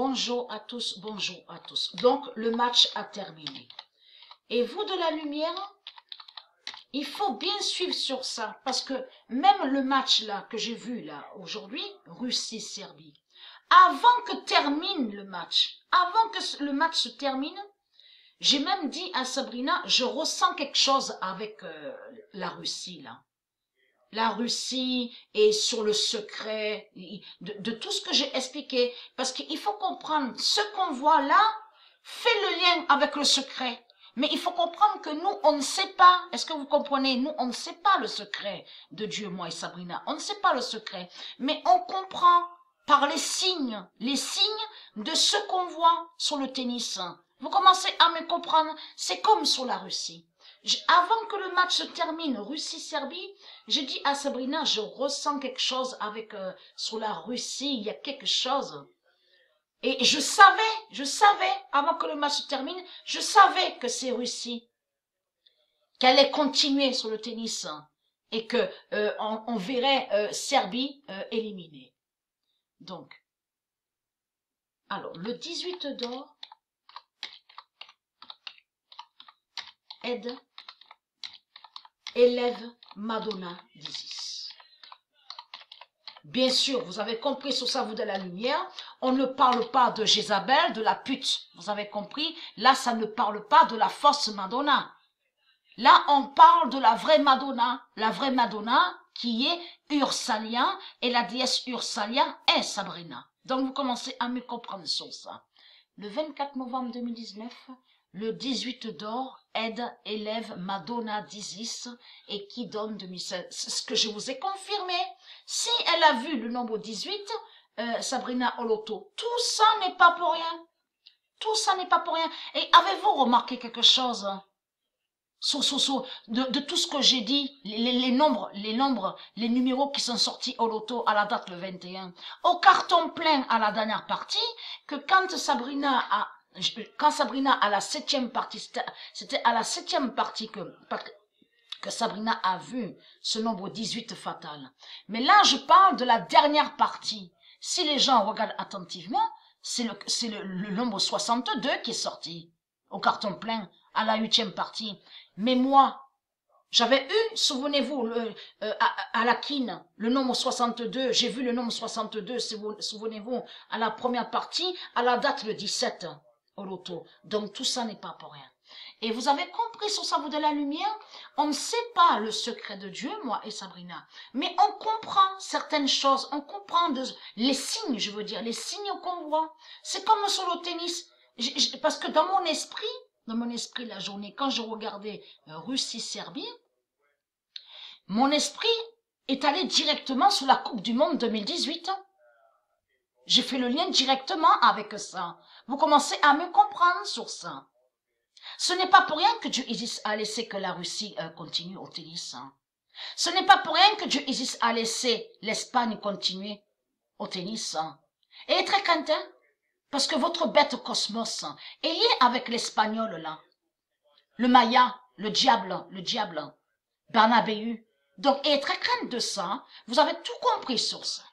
Bonjour à tous, bonjour à tous. Donc, le match a terminé. Et vous de la lumière, il faut bien suivre sur ça. Parce que même le match là que j'ai vu là aujourd'hui, Russie-Serbie, avant que termine le match, avant que le match se termine, j'ai même dit à Sabrina, je ressens quelque chose avec la Russie là. La Russie est sur le secret de tout ce que j'ai expliqué. Parce qu'il faut comprendre, ce qu'on voit là fait le lien avec le secret. Mais il faut comprendre que nous, on ne sait pas. Est-ce que vous comprenez? Nous, on ne sait pas le secret de Dieu, moi et Sabrina. On ne sait pas le secret. Mais on comprend par les signes de ce qu'on voit sur le tennis. Vous commencez à me comprendre. C'est comme sur la Russie. Avant que le match se termine, Russie-Serbie, j'ai dit à Sabrina, je ressens quelque chose avec sur la Russie, il y a quelque chose. Et je savais, avant que le match se termine, je savais que c'est Russie, qu'elle allait continuer sur le tennis et que on verrait Serbie éliminée. Donc, alors, le 18 d'or, aide, élève Madonna d'Isis. Bien sûr, vous avez compris sur ça, vous de la lumière, on ne parle pas de Jézabel, de la pute, vous avez compris, là ça ne parle pas de la fausse Madonna. Là on parle de la vraie Madonna qui est Ursalia, et la déesse Ursalia est Sabrina. Donc vous commencez à me comprendre sur ça. Le 24 novembre 2019, le 18 d'or aide, élève Madonna d'Isis et qui donne 2016. C'est ce que je vous ai confirmé. Si elle a vu le nombre 18, Sabrina Oloto, tout ça n'est pas pour rien. Tout ça n'est pas pour rien. Et avez-vous remarqué quelque chose de tout ce que j'ai dit, les nombres, les numéros qui sont sortis au loto à la date le 21, au carton plein à la dernière partie, que quand Sabrina a la 7e partie, c'était à la 7e partie que Sabrina a vu ce nombre 18 fatal. Mais là, je parle de la dernière partie. Si les gens regardent attentivement, c'est le nombre 62 qui est sorti au carton plein à la 8e partie. Mais moi, j'avais eu, souvenez-vous, à la quine, le nombre 62, j'ai vu le nombre 62, souvenez-vous, à la première partie, à la date le 17 au loto. Donc tout ça n'est pas pour rien. Et vous avez compris sur ça, vous de la lumière, on ne sait pas le secret de Dieu, moi et Sabrina, mais on comprend certaines choses, on comprend les signes, je veux dire, les signes qu'on voit. C'est comme sur le tennis, parce que dans mon esprit la journée, quand je regardais Russie-Serbie, mon esprit est allé directement sur la Coupe du Monde 2018. J'ai fait le lien directement avec ça. Vous commencez à me comprendre sur ça. Ce n'est pas pour rien que Dieu Isis a laissé que la Russie continue au tennis. Ce n'est pas pour rien que Dieu Isis a laissé l'Espagne continuer au tennis. Et très content, parce que votre bête cosmos est liée avec l'espagnol là. Le Maya, le diable, Bernabéu. Donc, et très crainte de ça, vous avez tout compris sur ça.